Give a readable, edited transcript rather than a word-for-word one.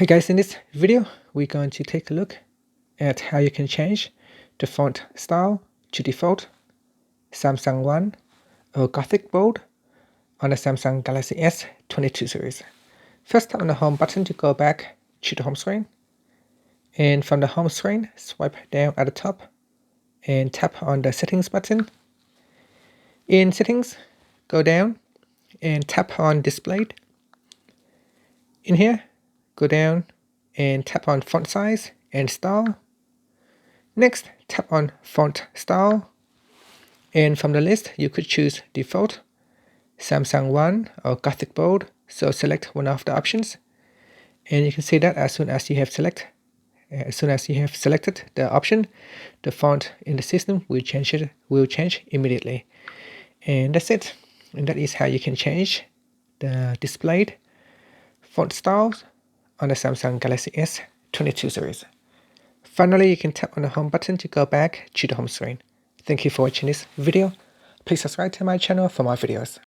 Hey guys, in this video we're going to take a look at how you can change the font style to default SamsungOne or Gothic bold on the Samsung Galaxy S22 series. First, tap on the home button to go back to the home screen, and from the home screen swipe down at the top and tap on the settings button. In settings, go down and tap on displayed. In here, go down and tap on font size and style. Next, tap on font style, and from the list you could choose default, SamsungOne or Gothic bold, so select one of the options, and you can see that as soon as you have selected the option, the font in the system will change immediately. And that's it. And that is how you can change the displayed font styles on the Samsung Galaxy S22 series. Finally, you can tap on the home button to go back to the home screen. Thank you for watching this video. Please subscribe to my channel for more videos.